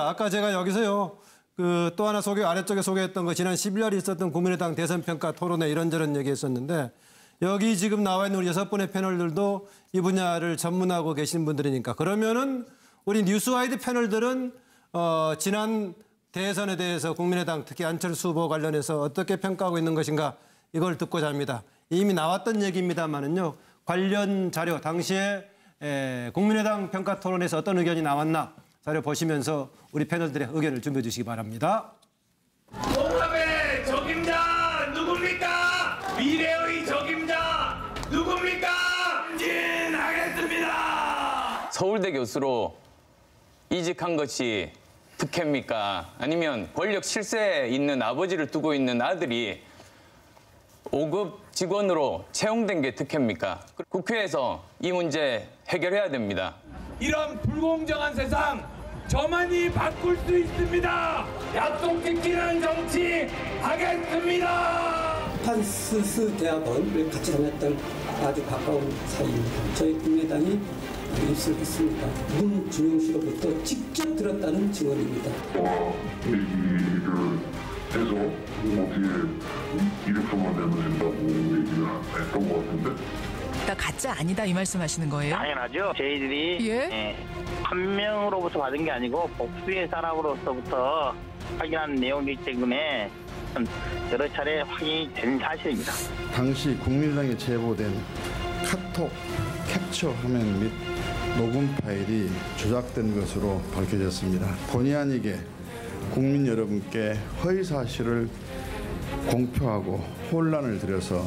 아까 제가 여기서요. 또 하나 아래쪽에 소개했던 거 지난 11월에 있었던 국민의당 대선평가 토론회 이런저런 얘기했었는데 여기 지금 나와 있는 우리 6분의 패널들도 이 분야를 전문하고 계신 분들이니까 그러면은 우리 뉴스와이드 패널들은 지난 대선에 대해서 국민의당 특히 안철수 후보 관련해서 어떻게 평가하고 있는 것인가 이걸 듣고자 합니다. 이미 나왔던 얘기입니다만은요. 관련 자료 당시에 국민의당 평가 토론에서 어떤 의견이 나왔나 자료 보시면서 우리 패널들의 의견을 준비해 주시기 바랍니다. 통합의 적임자 누굽니까? 미래의 적임자 누굽니까? 진하겠습니다. 서울대 교수로 이직한 것이 특혜입니까? 아니면 권력 실세에 있는 아버지를 두고 있는 아들이 5급 직원으로 채용된 게 특혜입니까? 국회에서 이 문제 해결해야 됩니다. 이런 불공정한 세상 저만이 바꿀 수 있습니다. 약속 지키는 정치 하겠습니다. 판스스 대학원을 같이 다녔던 아주 가까운 사이입니다. 저희 국민의당이 입수했습니다. 문준용 씨로부터 직접 들었다는 증언입니다. 얘기를 해서 어떻게 200조만 내면 된다고 얘기를 했던 것 같은데. 나 가짜 아니다 이 말씀하시는 거예요? 당연하죠. 저희들이 한 명으로부터 받은 게 아니고 복수의 사람으로서부터 확인한 내용이기 때문에 여러 차례 확인이 된 사실입니다. 당시 국민의당에 제보된 카톡 캡처 화면 및 녹음 파일이 조작된 것으로 밝혀졌습니다. 본의 아니게 국민 여러분께 허위 사실을 공표하고 혼란을 드려서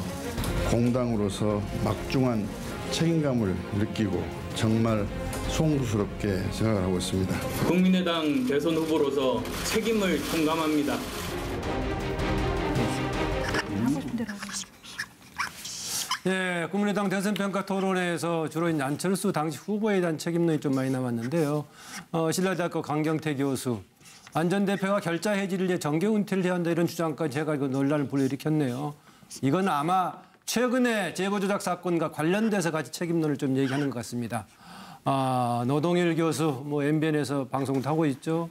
공당으로서 막중한 책임감을 느끼고 정말 송구스럽게 생각을 하고 있습니다. 국민의당 대선 후보로서 책임을 통감합니다. 예, 국민의당 대선평가 토론회에서 주로 이제 안철수 당시 후보에 대한 책임론이 좀 많이 나왔는데요. 신라대학교 강경태 교수, 안 전 대표가 결자 해지를 위해 정계 은퇴를 해야 한다 이런 주장까지 해가지고 논란을 불러일으켰네요. 이건 아마 최근에 제보 조작 사건과 관련돼서 같이 책임론을 좀 얘기하는 것 같습니다. 노동일 교수, MBN에서 방송도 하고 있죠.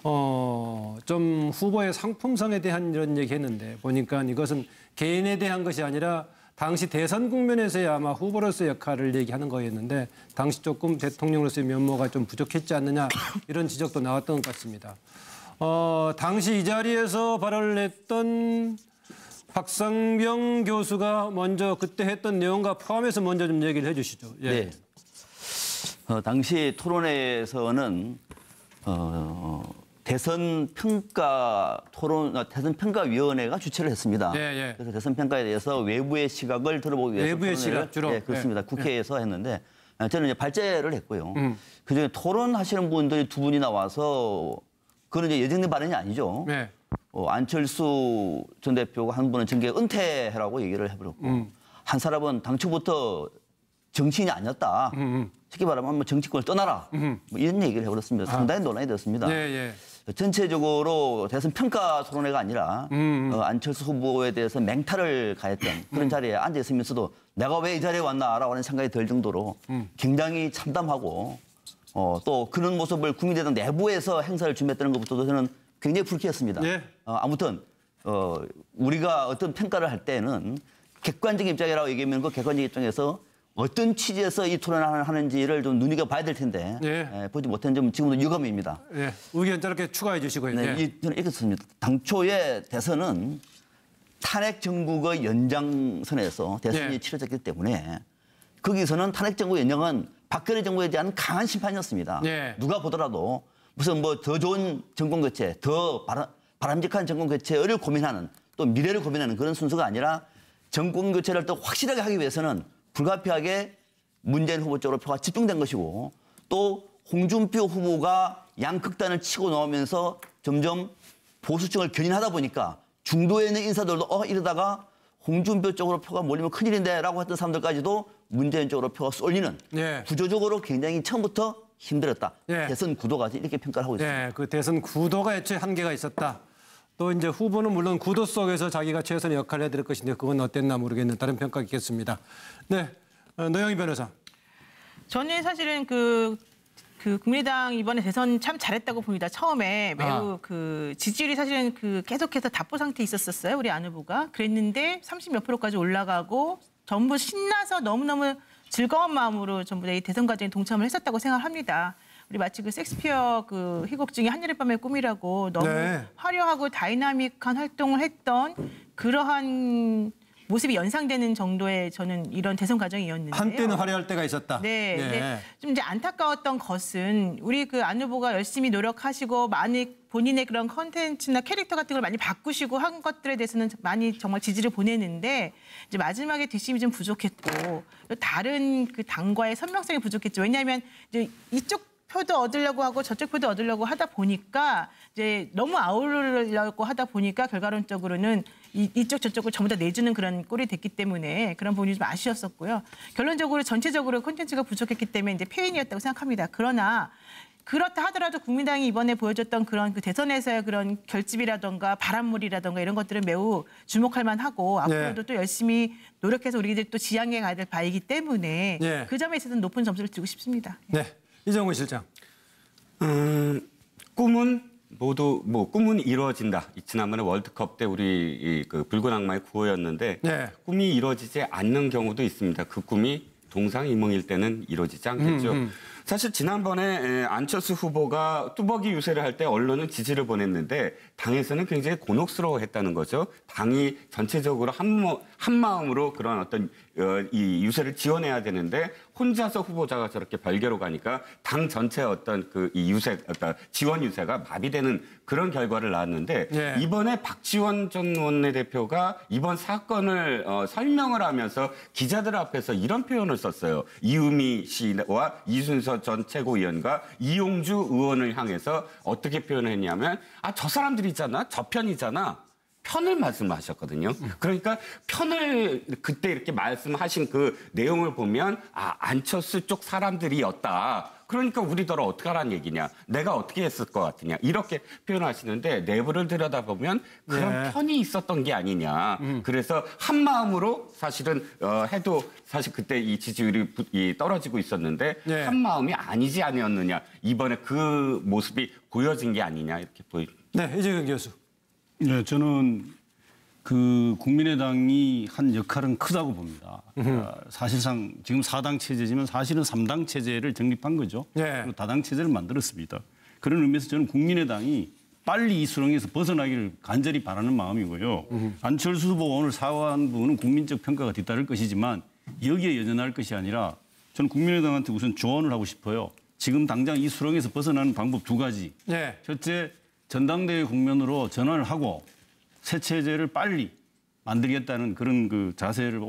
좀 후보의 상품성에 대한 이런 얘기했는데 보니까 이것은 개인에 대한 것이 아니라 당시 대선 국면에서의 아마 후보로서의 역할을 얘기하는 거였는데 당시 조금 대통령으로서의 면모가 좀 부족했지 않느냐 이런 지적도 나왔던 것 같습니다. 당시 이 자리에서 발언을 했던 박상병 교수가 먼저 그때 했던 내용과 포함해서 먼저 좀 얘기를 해 주시죠. 예. 네. 당시 토론회에서는 대선평가위원회가 주최를 했습니다. 그래서 대선평가에 대해서 외부의 시각을 들어보기 위해서 외부의 시각 주로? 네, 그렇습니다. 국회에서 했는데 저는 이제 발제를 했고요. 그중에 토론하시는 분들이 두 분이 나와서 그건 이제 예정된 발언이 아니죠. 네. 안철수 전 대표가 한 분은 정계 은퇴라고 얘기를 해버렸고 한 사람은 당초부터 정치인이 아니었다. 쉽게 말하면 정치권을 떠나라. 이런 얘기를 해버렸습니다. 상당히 논란이 됐습니다. 전체적으로 대선 평가 토론회가 아니라 안철수 후보에 대해서 맹탈을 가했던 그런 자리에 앉아 있으면서도 내가 왜 이 자리에 왔나라고 하는 생각이 들 정도로 굉장히 참담하고 또 그런 모습을 국민의당 내부에서 행사를 준비했다는 것부터도 저는 굉장히 불쾌했습니다. 아무튼 우리가 어떤 평가를 할 때는 객관적인 입장이라고 얘기하면 그 객관적인 입장에서 어떤 취지에서 이 토론을 하는지를 좀 눈여겨봐야 될 텐데 보지 못한 점 지금도 유감입니다. 의견 저렇게 추가해 주시고요. 저는 이렇게 썼습니다. 당초에 대선은 탄핵 정국의 연장선에서 대선이 치러졌기 때문에 거기서는 탄핵 정국 연장은 박근혜 정부에 대한 강한 심판이었습니다. 누가 보더라도 무슨 더 좋은 정권 교체, 더 바람직한 정권 교체를 고민하는 또 미래를 고민하는 그런 순서가 아니라 정권 교체를 또 확실하게 하기 위해서는 불가피하게 문재인 후보 쪽으로 표가 집중된 것이고 또 홍준표 후보가 양극단을 치고 나오면서 점점 보수층을 견인하다 보니까 중도에 있는 인사들도 이러다가 홍준표 쪽으로 표가 몰리면 큰일인데 라고 했던 사람들까지도 문재인 쪽으로 표가 쏠리는 구조적으로 굉장히 처음부터 힘들었다. 대선 구도가 이렇게 평가를 하고 있습니다. 그 대선 구도가 애초에 한계가 있었다. 또 이제 후보는 물론 구도 속에서 자기가 최선의 역할을 해야 될 것인데 그건 어땠나 모르겠는 다른 평가가 있겠습니다. 네, 노영희 변호사. 저는 사실은 그 그 국민의당 이번에 대선 참 잘했다고 봅니다. 처음에 매우 그 지지율이 사실은 그 계속해서 답보 상태에 있었어요. 우리 안 후보가. 그랬는데 30몇 %까지 올라가고 전부 신나서 너무너무 즐거운 마음으로 전부 다 이 대선 과정에 동참을 했었다고 생각합니다. 우리 마치 그 섹스피어 그 희곡 중에 한여름 밤의 꿈이라고 너무 화려하고 다이나믹한 활동을 했던 그러한 모습이 연상되는 정도의 저는 이런 대선 과정이었는데요. 한때는 화려할 때가 있었다. 네. 네. 좀 이제 안타까웠던 것은 우리 그 안 후보가 열심히 노력하시고 많이 본인의 그런 컨텐츠나 캐릭터 같은 걸 많이 바꾸시고 한 것들에 대해서는 많이 정말 지지를 보내는데 이제 마지막에 뒷심이 좀 부족했고 또 다른 그 당과의 선명성이 부족했죠. 왜냐하면 이제 이쪽 표도 얻으려고 하고 저쪽 표도 얻으려고 하다 보니까 이제 너무 아우르려고 하다 보니까 결과론적으로는 이쪽 저쪽을 전부 다 내주는 그런 꼴이 됐기 때문에 그런 부분이 좀 아쉬웠었고요. 결론적으로 전체적으로 콘텐츠가 부족했기 때문에 이제 패인이었다고 생각합니다. 그러나 그렇다 하더라도 국민당이 이번에 보여줬던 그런 그 대선에서의 그런 결집이라던가 바람물이라던가 이런 것들은 매우 주목할 만하고 앞으로도 또 열심히 노력해서 우리들 또 지향해 가야 될 바이기 때문에 그 점에 있어서는 높은 점수를 주고 싶습니다. 네, 이정훈 실장. 꿈은 모두 꿈은 이루어진다. 지난번에 월드컵 때 우리 그 붉은 악마의 구호였는데 꿈이 이루어지지 않는 경우도 있습니다. 그 꿈이 동상이몽일 때는 이루어지지 않겠죠. 사실 지난번에 안철수 후보가 뚜벅이 유세를 할 때 언론은 지지를 보냈는데 당에서는 굉장히 곤혹스러워했다는 거죠. 당이 전체적으로 한 마음으로 그런 어떤 이 유세를 지원해야 되는데 혼자서 후보자가 저렇게 별개로 가니까 당 전체의 어떤 그 이 유세, 그러니까 지원 유세가 마비되는 그런 결과를 낳았는데 이번에 박지원 전 원내대표가 이번 사건을 설명을 하면서 기자들 앞에서 이런 표현을 썼어요. 이유미 씨와 이순서 전 최고위원과 이용주 의원을 향해서 어떻게 표현을 했냐면 저 사람들이잖아, 저 편이잖아. 편을 말씀하셨거든요. 그러니까 편을 그때 이렇게 말씀하신 그 내용을 보면 안철수 쪽 사람들이었다. 그러니까 우리더러 어떻게 하라는 얘기냐. 내가 어떻게 했을 것 같으냐. 이렇게 표현하시는데 내부를 들여다보면 그런 편이 있었던 게 아니냐. 그래서 한 마음으로 사실은 해도 사실 그때 이 지지율이 떨어지고 있었는데 한 마음이 아니지 아니었느냐. 이번에 그 모습이 보여진 게 아니냐. 이렇게 보입니다. 네, 이재근 교수. 네, 저는 그 국민의당이 한 역할은 크다고 봅니다. 사실상 지금 4당 체제지만 사실은 3당 체제를 정립한 거죠. 그리고 다당 체제를 만들었습니다. 그런 의미에서 저는 국민의당이 빨리 이 수렁에서 벗어나기를 간절히 바라는 마음이고요. 안철수 후보가 오늘 사과한 부분은 국민적 평가가 뒤따를 것이지만 여기에 연연할 것이 아니라 저는 국민의당한테 우선 조언을 하고 싶어요. 지금 당장 이 수렁에서 벗어나는 방법 두 가지. 첫째, 전당대회 국면으로 전환을 하고 새 체제를 빨리 만들겠다는 그런 그 자세를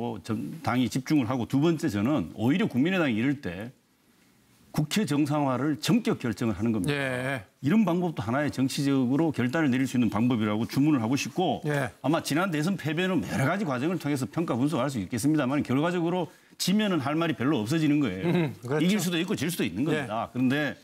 당이 집중을 하고 두 번째 저는 오히려 국민의당이 이럴 때 국회 정상화를 전격 결정을 하는 겁니다. 이런 방법도 하나의 정치적으로 결단을 내릴 수 있는 방법이라고 주문을 하고 싶고 아마 지난 대선 패배는 여러 가지 과정을 통해서 평가 분석할 수 있겠습니다만 결과적으로 지면은 할 말이 별로 없어지는 거예요. 그렇죠. 이길 수도 있고 질 수도 있는 겁니다. 그런데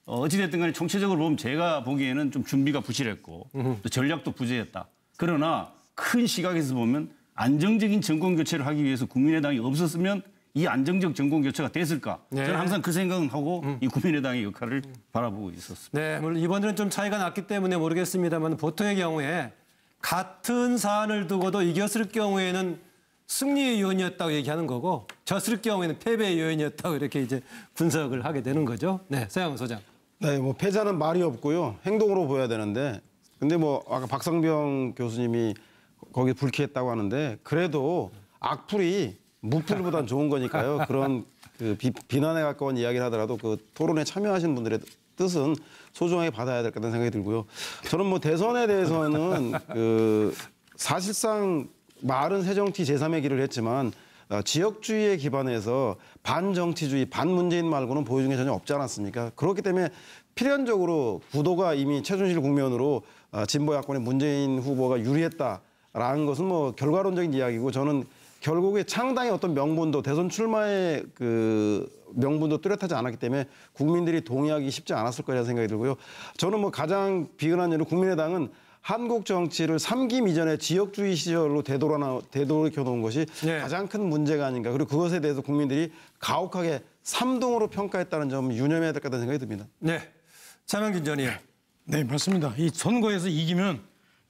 어찌됐든 간에 총체적으로 보면 제가 보기에는 좀 준비가 부실했고 또 전략도 부재했다. 그러나 큰 시각에서 보면 안정적인 정권 교체를 하기 위해서 국민의당이 없었으면 이 안정적 정권 교체가 됐을까? 저는 항상 그 생각은 하고 이 국민의당의 역할을 바라보고 있었습니다. 네, 물론 이번에는 좀 차이가 났기 때문에 모르겠습니다만 보통의 경우에 같은 사안을 두고도 이겼을 경우에는 승리의 요인이었다고 얘기하는 거고 졌을 경우에는 패배의 요인이었다고 이렇게 이제 분석을 하게 되는 거죠. 네, 서양훈 소장. 네, 패자는 말이 없고요. 행동으로 보여야 되는데 근데 아까 박성병 교수님이 거기 불쾌했다고 하는데 그래도 악플이 무플보단 좋은 거니까요. 그런 그 비난에 가까운 이야기를 하더라도 그 토론에 참여하신 분들의 뜻은 소중하게 받아야 될 거라는 생각이 들고요. 저는 대선에 대해서는 사실상 말은 새정치 제3의 길을 했지만 지역주의에 기반해서 반정치주의, 반문재인 말고는 보여준 게 전혀 없지 않았습니까? 그렇기 때문에 필연적으로 구도가 이미 최순실 국면으로 진보 야권의 문재인 후보가 유리했다라는 것은 결과론적인 이야기고 저는 결국에 창당의 어떤 명분도 대선 출마의 그 명분도 뚜렷하지 않았기 때문에 국민들이 동의하기 쉽지 않았을 거라는 생각이 들고요. 저는 가장 비근한 예로 국민의당은 한국 정치를 삼김 이전에 지역주의 시절로 되돌이켜 놓은 것이 가장 큰 문제가 아닌가. 그리고 그것에 대해서 국민들이 가혹하게 삼동으로 평가했다는 점 유념해야 될 것 같다는 생각이 듭니다. 네, 차명진 전 의원. 네, 맞습니다. 이 선거에서 이기면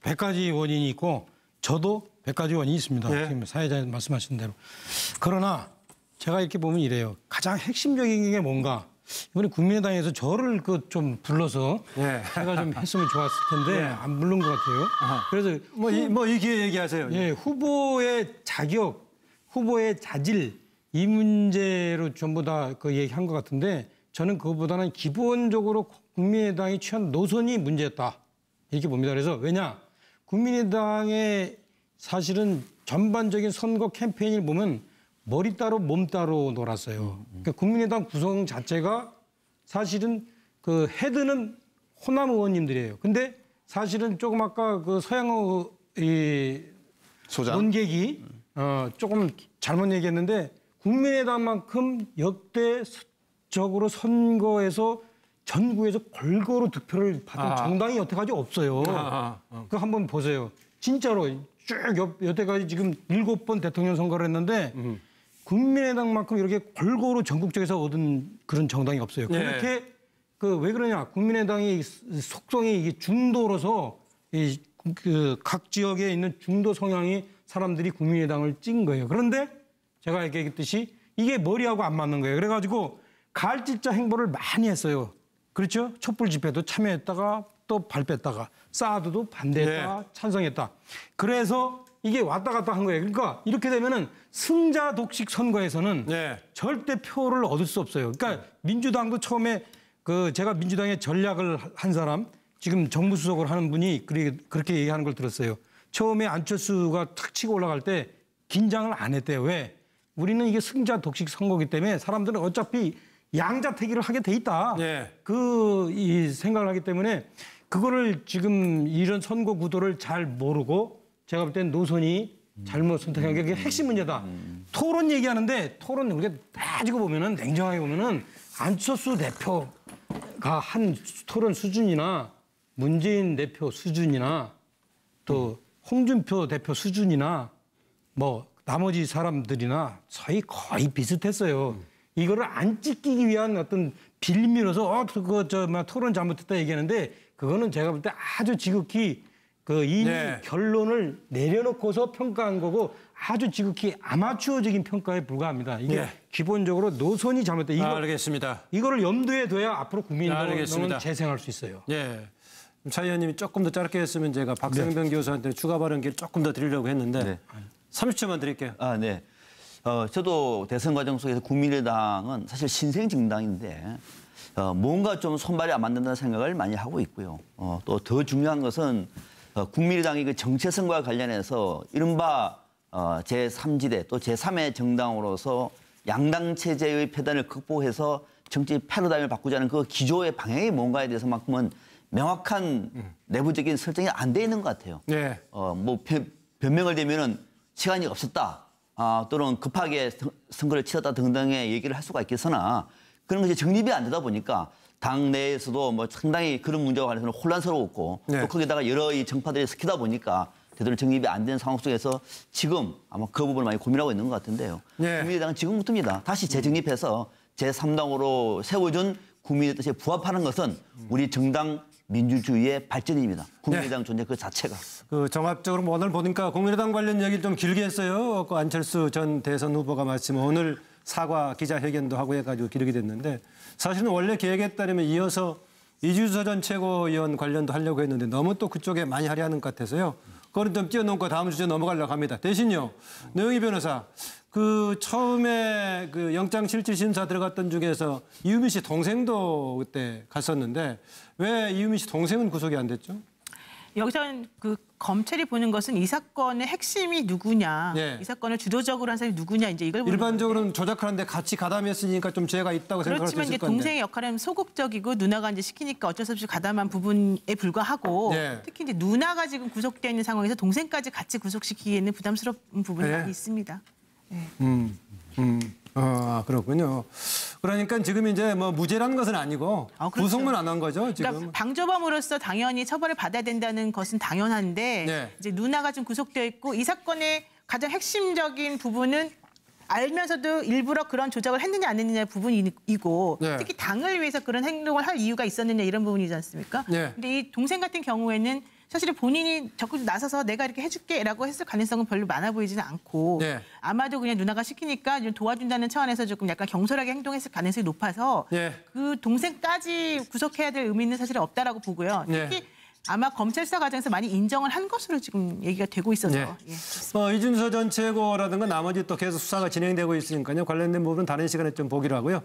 100가지 원인이 있고 저도 100가지 원인이 있습니다. 네. 지금 사회자님 말씀하신 대로. 그러나 제가 이렇게 보면 이래요. 가장 핵심적인 게 뭔가 이번에 국민의당에서 저를 좀 불러서 제가 좀 했으면 좋았을 텐데 안 부른 것 같아요. 그래서 이 기회 얘기하세요. 예, 후보의 자격, 후보의 자질 이 문제로 전부 다 그 얘기한 것 같은데 저는 그것보다는 기본적으로 국민의당이 취한 노선이 문제였다 이렇게 봅니다. 그래서 왜냐 국민의당의 사실은 전반적인 선거 캠페인을 보면 머리 따로 몸 따로 놀았어요. 그러니까 국민의당 구성 자체가 사실은 그 헤드는 호남 의원님들이에요. 근데 사실은 조금 아까 그 서양호 이 논객이 조금 잘못 얘기했는데 국민의당만큼 역대적으로 선거에서 전국에서 골고루 득표를 받은 정당이 여태까지 없어요. 그거 한번 보세요. 진짜로 쭉 여태까지 지금 7번 대통령 선거를 했는데 국민의당만큼 이렇게 골고루 전국적에서 얻은 그런 정당이 없어요. 그렇게 왜 그러냐? 국민의당이 속성이 이게 중도로서 각 지역에 있는 중도 성향의 사람들이 국민의당을 찍은 거예요. 그런데 제가 얘기했듯이 이게 머리하고 안 맞는 거예요. 그래가지고 가을질자 행보를 많이 했어요. 그렇죠? 촛불 집회도 참여했다가 또 발뺐다가 사드도 반대했다 찬성했다. 그래서 이게 왔다 갔다 한 거예요. 그러니까 이렇게 되면은 승자 독식 선거에서는 절대 표를 얻을 수 없어요. 그러니까 민주당도 처음에 제가 민주당의 전략을 한 사람 지금 정무수석을 하는 분이 그렇게 얘기하는 걸 들었어요. 처음에 안철수가 탁 치고 올라갈 때 긴장을 안 했대요. 왜? 우리는 이게 승자 독식 선거기 때문에 사람들은 어차피 양자택일을 하게 돼 있다. 이 생각을 하기 때문에 그거를 지금 이런 선거 구도를 잘 모르고 제가 볼 땐 노선이 잘못 선택한 게 그게 핵심 문제다. 토론 얘기하는데 토론 우리가 따지고 보면은 냉정하게 보면은 안철수 대표가 한 토론 수준이나 문재인 대표 수준이나 또 홍준표 대표 수준이나 뭐 나머지 사람들이나 거의 비슷했어요. 이거를 안 찍히기 위한 어떤 빌밀어서 토론 잘못했다 얘기하는데 그거는 제가 볼 때 아주 지극히 이미 결론을 내려놓고서 평가한 거고 아주 지극히 아마추어적인 평가에 불과합니다. 이게 기본적으로 노선이 잘못됐다. 알겠습니다. 이거를 염두에 둬야 앞으로 국민의당은 재생할 수 있어요. 차 의원님이 조금 더 짧게 했으면 제가 박성병 교수한테 추가 발언 기회를 조금 더 드리려고 했는데 30초만 드릴게요. 네. 저도 대선 과정 속에서 국민의당은 사실 신생 정당인데 뭔가 좀 손발이 안 맞는다는 생각을 많이 하고 있고요. 또 더 중요한 것은 국민의당이 그 정체성과 관련해서 이른바 제3지대 또 제3의 정당으로서 양당 체제의 폐단을 극복해서 정치 패러다임을 바꾸자는 그 기조의 방향이 뭔가에 대해서만큼은 명확한 내부적인 설정이 안 돼 있는 것 같아요. 변명을 대면은 시간이 없었다. 또는 급하게 선거를 치렀다 등등의 얘기를 할 수가 있겠으나 그런 것이 정립이 안 되다 보니까 당 내에서도 상당히 그런 문제와 관련해서는 혼란스러웠고 또 거기다가 여러 이 정파들이 섞이다 보니까 제대로 정립이 안 된 상황 속에서 지금 아마 그 부분을 많이 고민하고 있는 것 같은데요. 국민의당은 지금부터입니다. 다시 재정립해서 제3당으로 세워준 국민의 뜻에 부합하는 것은 우리 정당 민주주의의 발전입니다. 국민의당 존재 그 자체가. 종합적으로 오늘 보니까 국민의당 관련 얘기를 좀 길게 했어요. 안철수 전 대선 후보가 마침 오늘 사과 기자회견도 하고 해가지고 기록이 됐는데 사실은 원래 계획에 따르면 이어서 이주서 전 최고위원 관련도 하려고 했는데 너무 또 그쪽에 많이 하려는 것 같아서요. 그거는 좀 뛰어넘고 다음 주제 넘어가려고 합니다. 대신요. 노영희 변호사. 처음에 영장실질심사 들어갔던 중에서 이유민 씨 동생도 그때 갔었는데 왜 이유민 씨 동생은 구속이 안 됐죠? 여기서는 검찰이 보는 것은 이 사건의 핵심이 누구냐, 이 사건을 주도적으로 한 사람이 누구냐 이제 이걸 보는 일반적으로는 건데. 조작하는데 같이 가담했으니까 좀 죄가 있다고 생각할 수 있을 건데. 그렇지만 이제 동생의 역할은 소극적이고 누나가 이제 시키니까 어쩔 수 없이 가담한 부분에 불과하고 특히 이제 누나가 지금 구속되어 있는 상황에서 동생까지 같이 구속시키기에는 부담스러운 부분이 많이 있습니다. 그렇군요. 그러니까 지금 이제 무죄라는 것은 아니고 그렇죠. 구속만 안 한 거죠, 지금. 그러니까 방조범으로서 당연히 처벌을 받아야 된다는 것은 당연한데 이제 누나가 지금 구속되어 있고 이 사건의 가장 핵심적인 부분은 알면서도 일부러 그런 조작을 했느냐 안 했느냐의 부분이고 네. 특히 당을 위해서 그런 행동을 할 이유가 있었느냐 이런 부분이지 않습니까? 네. 근데 이 동생 같은 경우에는 사실은 본인이 적극 나서서 내가 이렇게 해줄게라고 했을 가능성은 별로 많아 보이지는 않고 네. 아마도 그냥 누나가 시키니까 좀 도와준다는 차원에서 조금 약간 경솔하게 행동했을 가능성이 높아서 네. 그 동생까지 구속해야 될 의미는 사실 없다라고 보고요. 네. 특히 아마 검찰 수사 과정에서 많이 인정을 한 것으로 지금 얘기가 되고 있어서 네. 이준서 전 최고라든가 나머지 또 계속 수사가 진행되고 있으니까요. 관련된 부분은 다른 시간에 좀 보기로 하고요.